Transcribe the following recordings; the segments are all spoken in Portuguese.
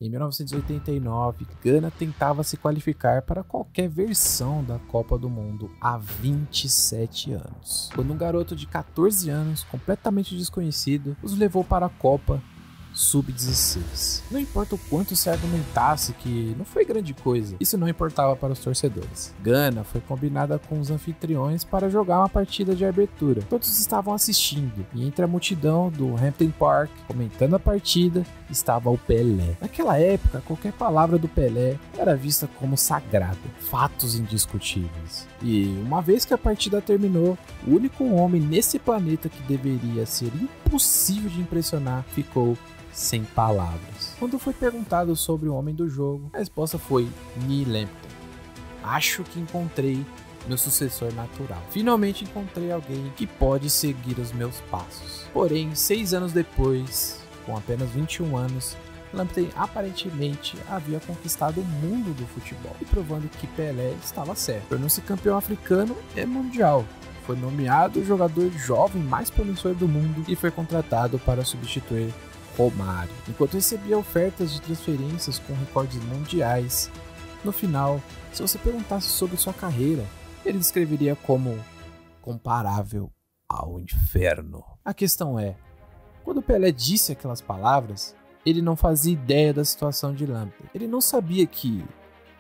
Em 1989, Gana tentava se qualificar para qualquer versão da Copa do Mundo há 27 anos, quando um garoto de 14 anos, completamente desconhecido, os levou para a Copa Sub-16. Não importa o quanto se argumentasse que não foi grande coisa, isso não importava para os torcedores. Gana foi combinada com os anfitriões para jogar uma partida de abertura. Todos estavam assistindo, e entre a multidão do Hampden Park, comentando a partida, estava o Pelé. Naquela época, qualquer palavra do Pelé era vista como sagrada, fatos indiscutíveis. E uma vez que a partida terminou, o único homem nesse planeta que deveria ser impossível de impressionar ficou sem palavras. Quando foi perguntado sobre o homem do jogo, a resposta foi Neil Lamptey. Acho que encontrei meu sucessor natural. Finalmente encontrei alguém que pode seguir os meus passos. Porém, 6 anos depois, com apenas 21 anos, Lamptey aparentemente havia conquistado o mundo do futebol e provando que Pelé estava certo. Tornou-se campeão africano e mundial. Foi nomeado o jogador jovem mais promissor do mundo e foi contratado para substituir Romário. Enquanto recebia ofertas de transferências com recordes mundiais, no final, se você perguntasse sobre sua carreira, ele descreveria como comparável ao inferno. A questão é, quando Pelé disse aquelas palavras, ele não fazia ideia da situação de Lamptey. Ele não sabia que,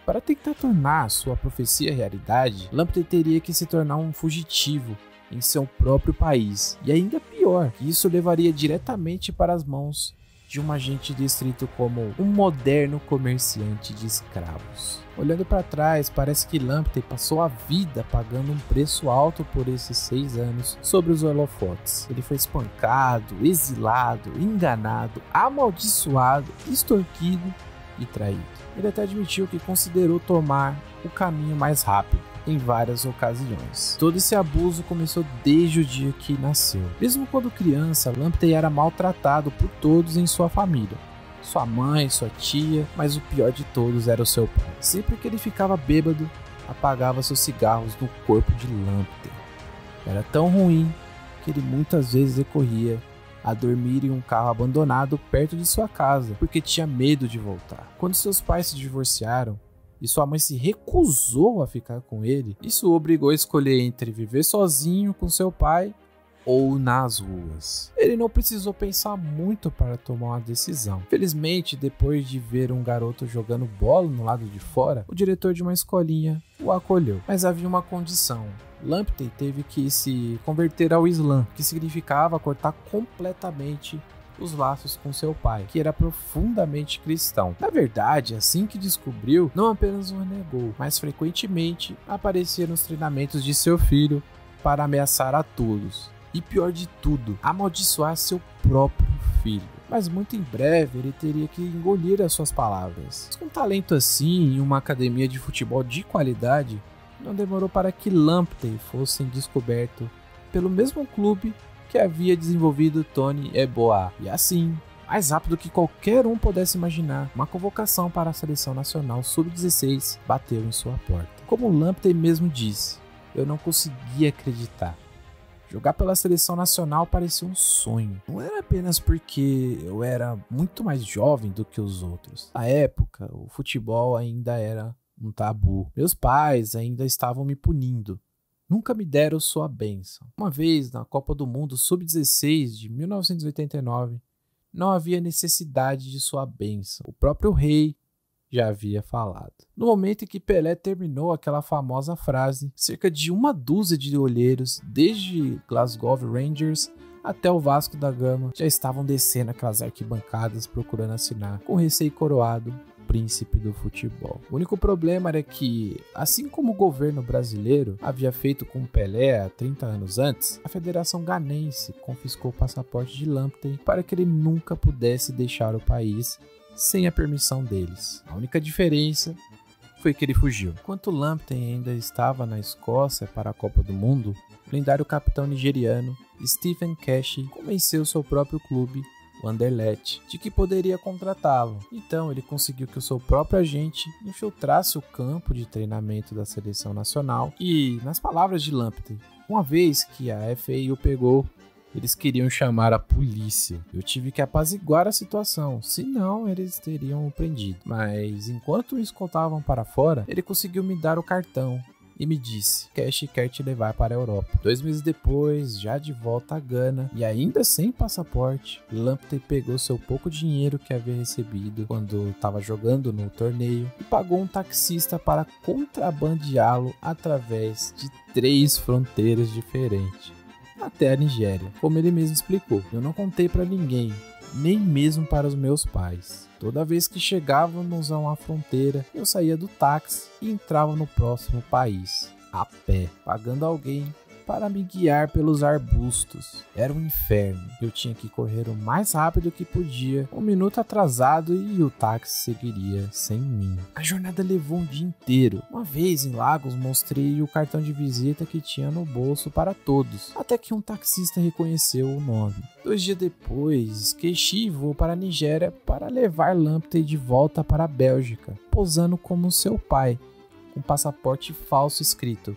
para tentar tornar sua profecia realidade, Lamptey teria que se tornar um fugitivo em seu próprio país. E ainda pior, que isso levaria diretamente para as mãos de um agente descrito como um moderno comerciante de escravos. Olhando para trás, parece que Lamptey passou a vida pagando um preço alto por esses 6 anos sobre os holofotes. Ele foi espancado, exilado, enganado, amaldiçoado, extorquido e traído. Ele até admitiu que considerou tomar o caminho mais rápido em várias ocasiões. Todo esse abuso começou desde o dia que nasceu. Mesmo quando criança, Lamptey era maltratado por todos em sua família. Sua mãe, sua tia, mas o pior de todos era o seu pai. Sempre que ele ficava bêbado, apagava seus cigarros no corpo de Lamptey. Era tão ruim que ele muitas vezes recorria a dormir em um carro abandonado perto de sua casa, porque tinha medo de voltar. Quando seus pais se divorciaram e sua mãe se recusou a ficar com ele, isso o obrigou a escolher entre viver sozinho com seu pai ou nas ruas. Ele não precisou pensar muito para tomar uma decisão. Felizmente, depois de ver um garoto jogando bola no lado de fora, o diretor de uma escolinha o acolheu. Mas havia uma condição. Lamptey teve que se converter ao Islã, que significava cortar completamente os laços com seu pai, que era profundamente cristão. Na verdade, assim que descobriu, não apenas o negou, mas frequentemente aparecia nos treinamentos de seu filho para ameaçar a todos. E pior de tudo, amaldiçoar seu próprio filho. Mas muito em breve ele teria que engolir as suas palavras. Mas com talento assim em uma academia de futebol de qualidade, não demorou para que Lamptey fosse descoberto pelo mesmo clube que havia desenvolvido Tony Yeboah. E assim, mais rápido que qualquer um pudesse imaginar, uma convocação para a seleção nacional sub-16 bateu em sua porta. Como Lamptey mesmo disse, eu não conseguia acreditar. Jogar pela seleção nacional parecia um sonho. Não era apenas porque eu era muito mais jovem do que os outros. Na época, o futebol ainda era um tabu. Meus pais ainda estavam me punindo. Nunca me deram sua bênção. Uma vez, na Copa do Mundo Sub-16 de 1989, não havia necessidade de sua bênção. O próprio rei já havia falado. No momento em que Pelé terminou aquela famosa frase, cerca de uma dúzia de olheiros, desde Glasgow Rangers até o Vasco da Gama, já estavam descendo aquelas arquibancadas procurando assinar com o recém-coroado príncipe do futebol. O único problema era que, assim como o governo brasileiro havia feito com Pelé há 30 anos antes, a Federação Ganense confiscou o passaporte de Lamptey para que ele nunca pudesse deixar o país sem a permissão deles. A única diferença foi que ele fugiu. Enquanto Lamptey ainda estava na Escócia para a Copa do Mundo, o lendário capitão nigeriano Stephen Keshi convenceu seu próprio clube, o Anderlecht, de que poderia contratá-lo. Então ele conseguiu que o seu próprio agente infiltrasse o campo de treinamento da seleção nacional e, nas palavras de Lamptey, uma vez que a FA o pegou, Eles queriam chamar a polícia. Eu tive que apaziguar a situação, senão eles teriam o prendido. Mas enquanto o escoltavam para fora, ele conseguiu me dar o cartão e me disse: Cash quer te levar para a Europa. 2 meses depois, já de volta a Gana e ainda sem passaporte, Lamptey pegou seu pouco dinheiro que havia recebido quando estava jogando no torneio e pagou um taxista para contrabandeá-lo através de 3 fronteiras diferentes até a Nigéria. Como ele mesmo explicou, eu não contei para ninguém, nem mesmo para os meus pais. Toda vez que chegávamos a uma fronteira, eu saía do táxi e entrava no próximo país, a pé, pagando alguém para me guiar pelos arbustos. Era um inferno. Eu tinha que correr o mais rápido que podia, 1 minuto atrasado e o táxi seguiria sem mim. A jornada levou um dia inteiro. Uma vez em Lagos, mostrei o cartão de visita que tinha no bolso para todos, até que um taxista reconheceu o nome. 2 dias depois, Keshi voou para a Nigéria para levar Lamptey de volta para a Bélgica, posando como seu pai, com passaporte falso escrito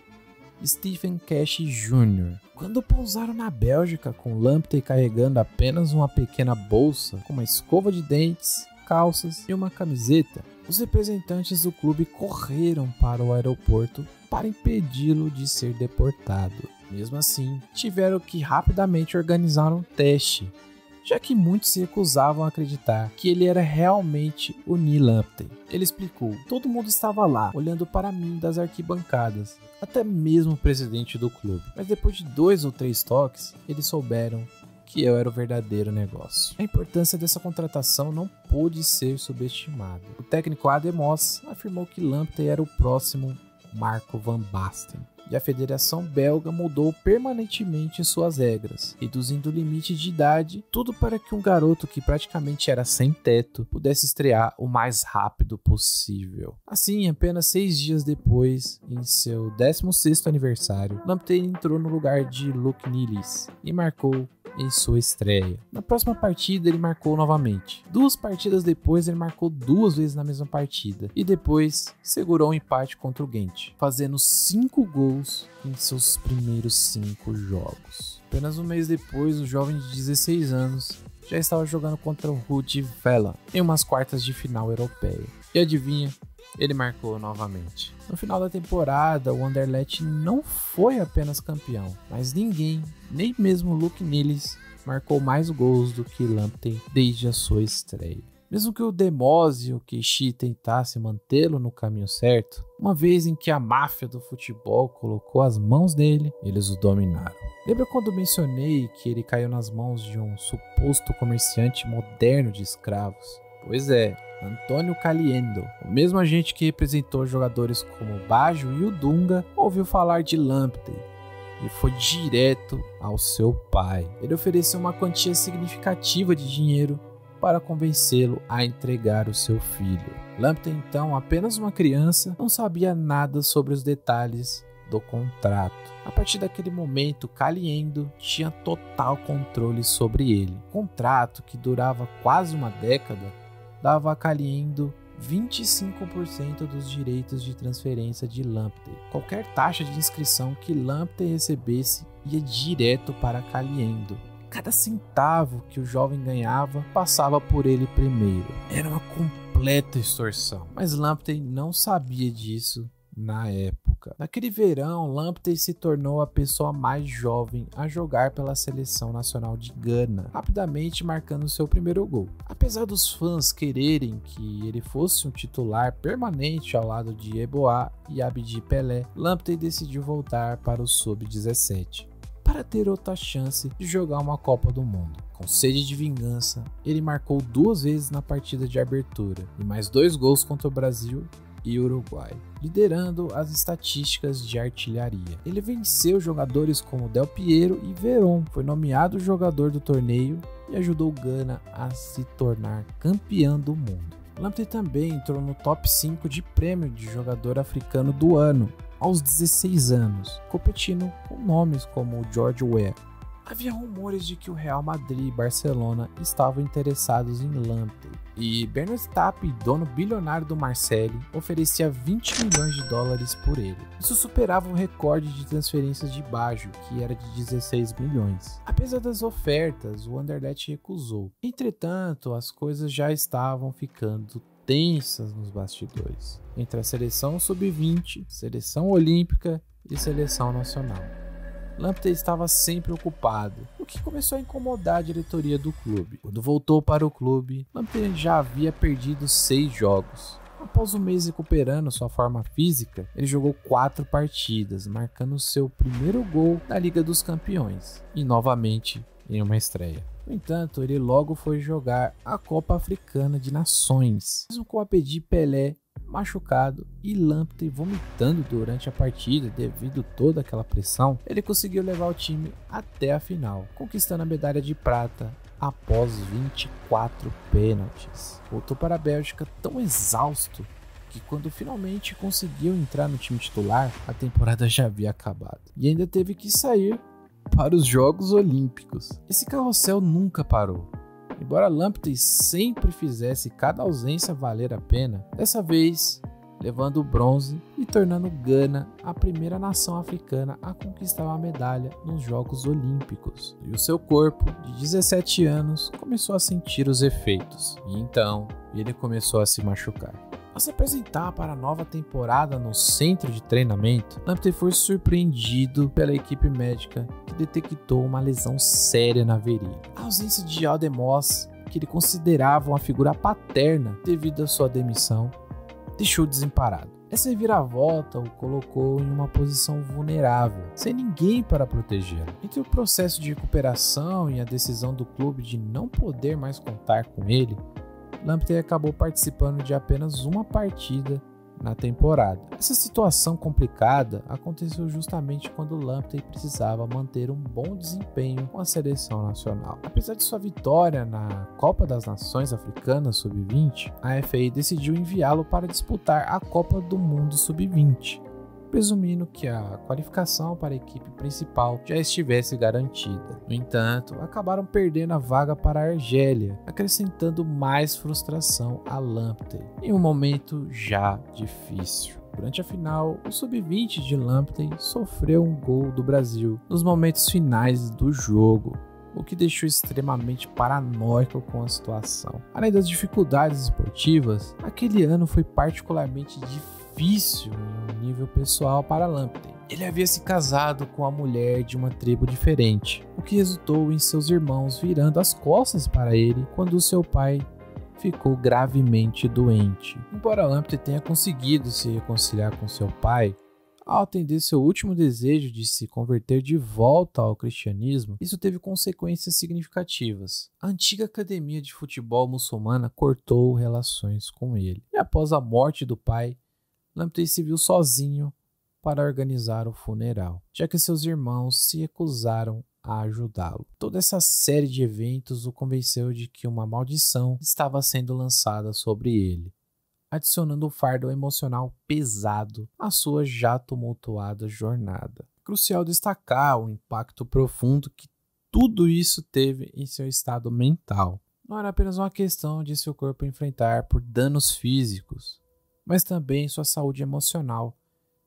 Stephen Cash Jr. Quando pousaram na Bélgica, com Lamptey carregando apenas uma pequena bolsa com uma escova de dentes, calças e uma camiseta, os representantes do clube correram para o aeroporto para impedi-lo de ser deportado. Mesmo assim, tiveram que rapidamente organizar um teste, já que muitos se recusavam a acreditar que ele era realmente o Neil Lamptey. Ele explicou: todo mundo estava lá, olhando para mim das arquibancadas, até mesmo o presidente do clube. Mas depois de 2 ou 3 toques, eles souberam que eu era o verdadeiro negócio. A importância dessa contratação não pôde ser subestimada. O técnico Ade Moss afirmou que Lamptey era o próximo Marco van Basten. E a Federação Belga mudou permanentemente suas regras, reduzindo o limite de idade, tudo para que um garoto que praticamente era sem teto pudesse estrear o mais rápido possível. Assim, apenas 6 dias depois, em seu 16º aniversário, Lamptey entrou no lugar de Luc Nilis e marcou em sua estreia. Na próxima partida ele marcou novamente. 2 partidas depois ele marcou 2 vezes na mesma partida e depois segurou um empate contra o Gent, fazendo 5 gols em seus primeiros 5 jogos. Apenas um mês depois, o jovem de 16 anos já estava jogando contra o Rudi Vela em umas quartas de final europeia. E adivinha? Ele marcou novamente. No final da temporada, o Anderlecht não foi apenas campeão, mas ninguém, nem mesmo Luc Nilis, marcou mais gols do que Lamptey desde a sua estreia. Mesmo que o Demos e o Keshi tentassem mantê-lo no caminho certo, uma vez em que a máfia do futebol colocou as mãos nele, eles o dominaram. Lembra quando mencionei que ele caiu nas mãos de um suposto comerciante moderno de escravos? Pois é, Antônio Caliendo, o mesmo agente que representou jogadores como Baggio e o Dunga, ouviu falar de Lamptey e foi direto ao seu pai. Ele ofereceu uma quantia significativa de dinheiro para convencê-lo a entregar o seu filho. Lamptey, então apenas uma criança, não sabia nada sobre os detalhes do contrato. A partir daquele momento, Caliendo tinha total controle sobre ele. O contrato, que durava quase uma década, dava a Caliendo 25% dos direitos de transferência de Lamptey. Qualquer taxa de inscrição que Lamptey recebesse ia direto para Caliendo. Cada centavo que o jovem ganhava passava por ele primeiro. Era uma completa extorsão. Mas Lamptey não sabia disso na época. Naquele verão, Lamptey se tornou a pessoa mais jovem a jogar pela seleção nacional de Gana, rapidamente marcando seu primeiro gol. Apesar dos fãs quererem que ele fosse um titular permanente ao lado de Eboa e Abdi Pelé, Lamptey decidiu voltar para o Sub-17 para ter outra chance de jogar uma Copa do Mundo. Com sede de vingança, ele marcou 2 vezes na partida de abertura e mais 2 gols contra o Brasil e Uruguai, liderando as estatísticas de artilharia. Ele venceu jogadores como Del Piero e Veron, foi nomeado jogador do torneio e ajudou o Gana a se tornar campeão do mundo. Lamptey também entrou no top 5 de prêmio de jogador africano do ano, aos 16 anos, competindo com nomes como George Weah. Havia rumores de que o Real Madrid e Barcelona estavam interessados em Lamptey, e Bernard Tapie, dono bilionário do Marseille, oferecia 20 milhões de dólares por ele. Isso superava o recorde de transferências de Baggio, que era de 16 milhões. Apesar das ofertas, o Anderlecht recusou. Entretanto, as coisas já estavam ficando tensas nos bastidores, entre a seleção sub-20, seleção olímpica e seleção nacional. Lamptey estava sempre ocupado, o que começou a incomodar a diretoria do clube. Quando voltou para o clube, Lamptey já havia perdido 6 jogos. Após um mês recuperando sua forma física, ele jogou 4 partidas, marcando seu primeiro gol na Liga dos Campeões, e novamente em uma estreia. No entanto, ele logo foi jogar a Copa Africana de Nações, mesmo com a pedir Pelé machucado e Lamptey vomitando durante a partida devido a toda aquela pressão. Ele conseguiu levar o time até a final, conquistando a medalha de prata após 24 pênaltis. Voltou para a Bélgica tão exausto que quando finalmente conseguiu entrar no time titular, a temporada já havia acabado. E ainda teve que sair para os Jogos Olímpicos. Esse carrossel nunca parou. Embora Lamptey sempre fizesse cada ausência valer a pena, dessa vez levando o bronze e tornando Gana a primeira nação africana a conquistar uma medalha nos Jogos Olímpicos. E o seu corpo, de 17 anos, começou a sentir os efeitos. E então, ele começou a se machucar. Ao se apresentar para a nova temporada no centro de treinamento, Lamptey foi surpreendido pela equipe médica que detectou uma lesão séria na virilha. A ausência de Ademos, que ele considerava uma figura paterna devido à sua demissão, deixou desamparado. Essa reviravolta o colocou em uma posição vulnerável, sem ninguém para protegê-lo. Entre o processo de recuperação e a decisão do clube de não poder mais contar com ele, Lamptey acabou participando de apenas uma partida na temporada. Essa situação complicada aconteceu justamente quando Lamptey precisava manter um bom desempenho com a seleção nacional. Apesar de sua vitória na Copa das Nações Africanas Sub-20, a FA decidiu enviá-lo para disputar a Copa do Mundo Sub-20, presumindo que a qualificação para a equipe principal já estivesse garantida. No entanto, acabaram perdendo a vaga para a Argélia, acrescentando mais frustração a Lamptey, em um momento já difícil. Durante a final, o sub-20 de Lamptey sofreu um gol do Brasil nos momentos finais do jogo, o que deixou extremamente paranoico com a situação. Além das dificuldades esportivas, aquele ano foi particularmente difícil em um nível pessoal para Lamptey. Ele havia se casado com a mulher de uma tribo diferente, o que resultou em seus irmãos virando as costas para ele quando seu pai ficou gravemente doente. Embora Lamptey tenha conseguido se reconciliar com seu pai, ao atender seu último desejo de se converter de volta ao cristianismo, isso teve consequências significativas. A antiga academia de futebol muçulmana cortou relações com ele. E após a morte do pai, Lamptey se viu sozinho para organizar o funeral, já que seus irmãos se recusaram a ajudá-lo. Toda essa série de eventos o convenceu de que uma maldição estava sendo lançada sobre ele, adicionando um fardo emocional pesado à sua já tumultuada jornada. É crucial destacar o impacto profundo que tudo isso teve em seu estado mental. Não era apenas uma questão de seu corpo enfrentar por danos físicos, mas também sua saúde emocional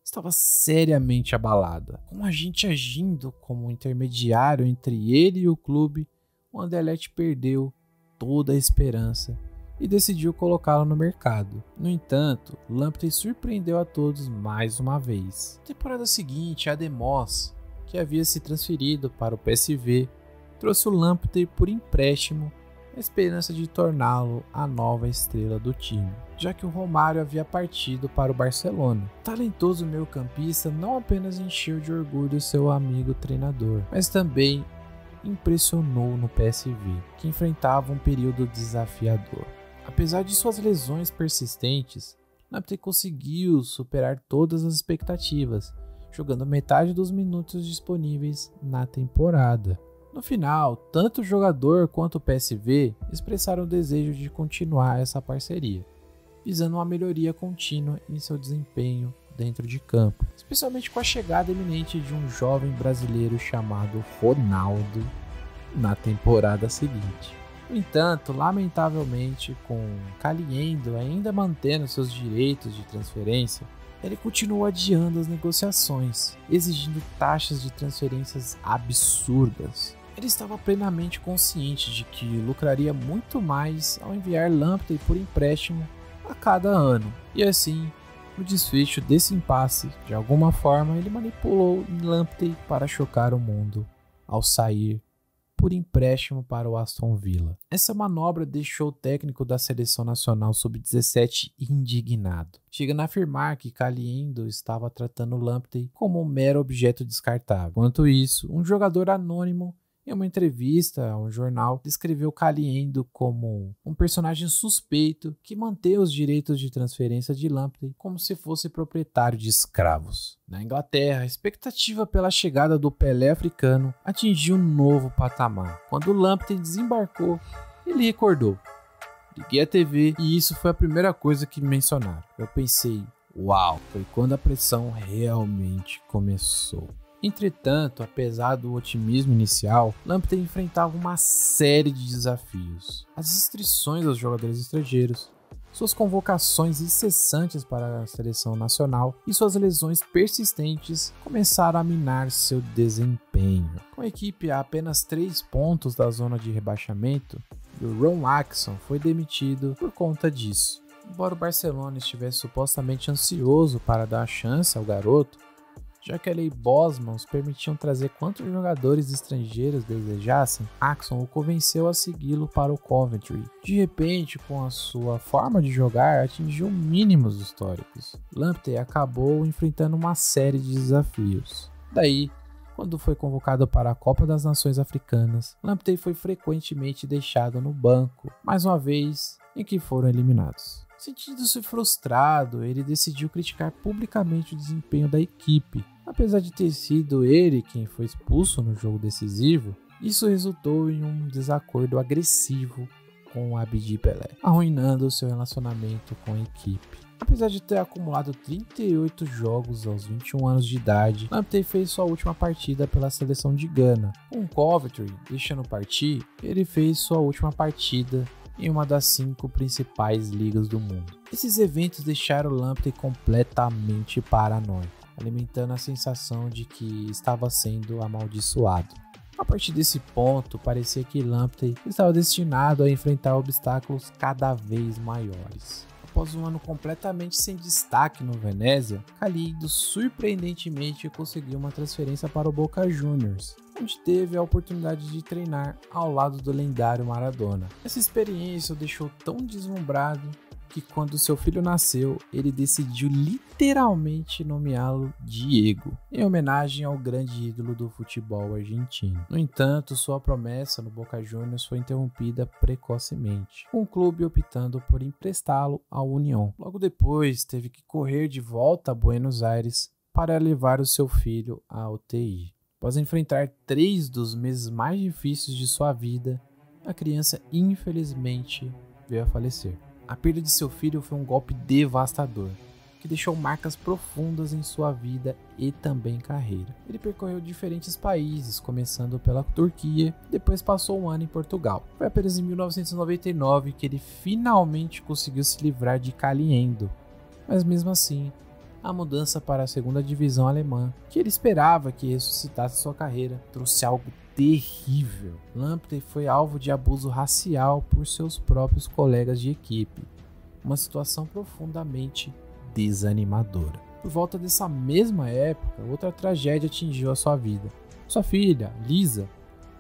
estava seriamente abalada. Com o agente agindo como intermediário entre ele e o clube, o Anderlecht perdeu toda a esperança e decidiu colocá-lo no mercado. No entanto, Lamptey surpreendeu a todos mais uma vez. Na temporada seguinte, Ademos, que havia se transferido para o PSV, trouxe o Lamptey por empréstimo na esperança de torná-lo a nova estrela do time, já que o Romário havia partido para o Barcelona. O talentoso meio-campista não apenas encheu de orgulho seu amigo treinador, mas também impressionou no PSV, que enfrentava um período desafiador. Apesar de suas lesões persistentes, Lamptey conseguiu superar todas as expectativas, jogando metade dos minutos disponíveis na temporada. No final, tanto o jogador quanto o PSV expressaram o desejo de continuar essa parceria, visando uma melhoria contínua em seu desempenho dentro de campo, especialmente com a chegada iminente de um jovem brasileiro chamado Ronaldo na temporada seguinte. No entanto, lamentavelmente, com Caliendo ainda mantendo seus direitos de transferência, ele continuou adiando as negociações, exigindo taxas de transferências absurdas. Ele estava plenamente consciente de que lucraria muito mais ao enviar Lamptey por empréstimo a cada ano. E assim, no desfecho desse impasse, de alguma forma ele manipulou Lamptey para chocar o mundo ao sair por empréstimo para o Aston Villa. Essa manobra deixou o técnico da seleção nacional sub-17 indignado, chegando a afirmar que Caliendo estava tratando Lamptey como um mero objeto descartável. Enquanto isso, um jogador anônimo, em uma entrevista a um jornal, descreveu Caliendo como um personagem suspeito que mantém os direitos de transferência de Lamptey como se fosse proprietário de escravos. Na Inglaterra, a expectativa pela chegada do Pelé africano atingiu um novo patamar. Quando Lamptey desembarcou, ele recordou: "Liguei a TV e isso foi a primeira coisa que mencionaram. Eu pensei, uau, foi quando a pressão realmente começou." Entretanto, apesar do otimismo inicial, Lamptey enfrentava uma série de desafios. As restrições aos jogadores estrangeiros, suas convocações incessantes para a seleção nacional e suas lesões persistentes começaram a minar seu desempenho. Com a equipe a apenas 3 pontos da zona de rebaixamento, o Ron Atkinson foi demitido por conta disso. Embora o Barcelona estivesse supostamente ansioso para dar a chance ao garoto, já que a lei Bosman os permitiam trazer quantos jogadores estrangeiros desejassem, Atkinson o convenceu a segui-lo para o Coventry. De repente, com a sua forma de jogar, atingiu mínimos históricos. Lamptey acabou enfrentando uma série de desafios. Daí, quando foi convocado para a Copa das Nações Africanas, Lamptey foi frequentemente deixado no banco, mais uma vez em que foram eliminados. Sentindo-se frustrado, ele decidiu criticar publicamente o desempenho da equipe. Apesar de ter sido ele quem foi expulso no jogo decisivo, isso resultou em um desacordo agressivo com Abdi Pelé, arruinando seu relacionamento com a equipe. Apesar de ter acumulado 38 jogos aos 21 anos de idade, Lamptey fez sua última partida pela seleção de Gana. Com o Coventry deixando partir, ele fez sua última partida em uma das 5 principais ligas do mundo. Esses eventos deixaram Lamptey completamente paranoico, alimentando a sensação de que estava sendo amaldiçoado. A partir desse ponto, parecia que Lamptey estava destinado a enfrentar obstáculos cada vez maiores. Após um ano completamente sem destaque no Venezia, Caliendo surpreendentemente conseguiu uma transferência para o Boca Juniors, onde teve a oportunidade de treinar ao lado do lendário Maradona. Essa experiência o deixou tão deslumbrado que quando seu filho nasceu, ele decidiu literalmente nomeá-lo Diego, em homenagem ao grande ídolo do futebol argentino. No entanto, sua promessa no Boca Juniors foi interrompida precocemente, com o clube optando por emprestá-lo ao União. Logo depois, teve que correr de volta a Buenos Aires para levar o seu filho à UTI. Após enfrentar 3 dos meses mais difíceis de sua vida, a criança infelizmente veio a falecer. A perda de seu filho foi um golpe devastador, que deixou marcas profundas em sua vida e também carreira. Ele percorreu diferentes países, começando pela Turquia, depois passou um ano em Portugal. Foi apenas em 1999 que ele finalmente conseguiu se livrar de Caliendo, mas mesmo assim, a mudança para a segunda divisão alemã, que ele esperava que ressuscitasse sua carreira, trouxe algo terrível. Lamptey foi alvo de abuso racial por seus próprios colegas de equipe, uma situação profundamente desanimadora. Por volta dessa mesma época, outra tragédia atingiu a sua vida. Sua filha, Lisa,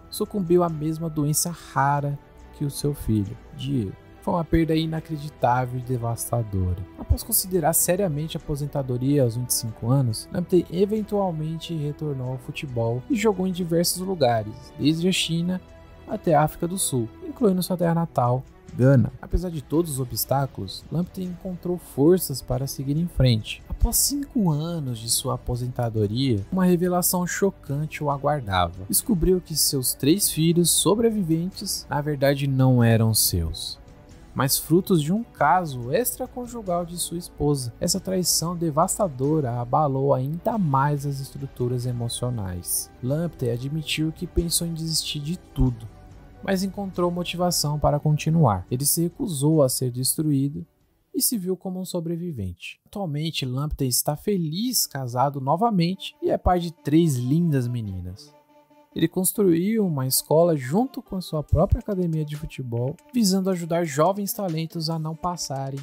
sucumbiu à mesma doença rara que o seu filho, Diego. Foi uma perda inacreditável e devastadora. Após considerar seriamente a aposentadoria aos 25 anos, Lamptey eventualmente retornou ao futebol e jogou em diversos lugares, desde a China até a África do Sul, incluindo sua terra natal, Gana. Apesar de todos os obstáculos, Lamptey encontrou forças para seguir em frente. Após 5 anos de sua aposentadoria, uma revelação chocante o aguardava. Descobriu que seus 3 filhos sobreviventes, na verdade, não eram seus. mas frutos de um caso extraconjugal de sua esposa. Essa traição devastadora abalou ainda mais as estruturas emocionais. Lamptey admitiu que pensou em desistir de tudo, mas encontrou motivação para continuar. Ele se recusou a ser destruído e se viu como um sobrevivente. Atualmente, Lamptey está feliz, casado novamente e é pai de 3 lindas meninas. Ele construiu uma escola junto com a sua própria academia de futebol, visando ajudar jovens talentos a não passarem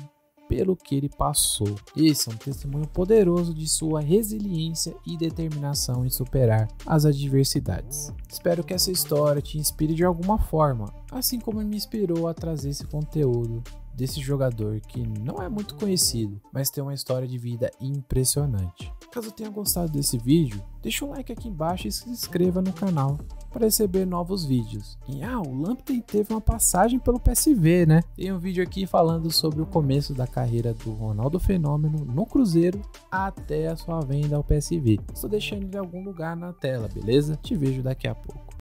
pelo que ele passou. Esse é um testemunho poderoso de sua resiliência e determinação em superar as adversidades. Espero que essa história te inspire de alguma forma, assim como me inspirou a trazer esse conteúdo desse jogador que não é muito conhecido, mas tem uma história de vida impressionante. Caso tenha gostado desse vídeo, deixa um like aqui embaixo e se inscreva no canal para receber novos vídeos. E o Lamptey teve uma passagem pelo PSV, né? Tem um vídeo aqui falando sobre o começo da carreira do Ronaldo Fenômeno no Cruzeiro até a sua venda ao PSV. Estou deixando ele em algum lugar na tela, beleza? Te vejo daqui a pouco.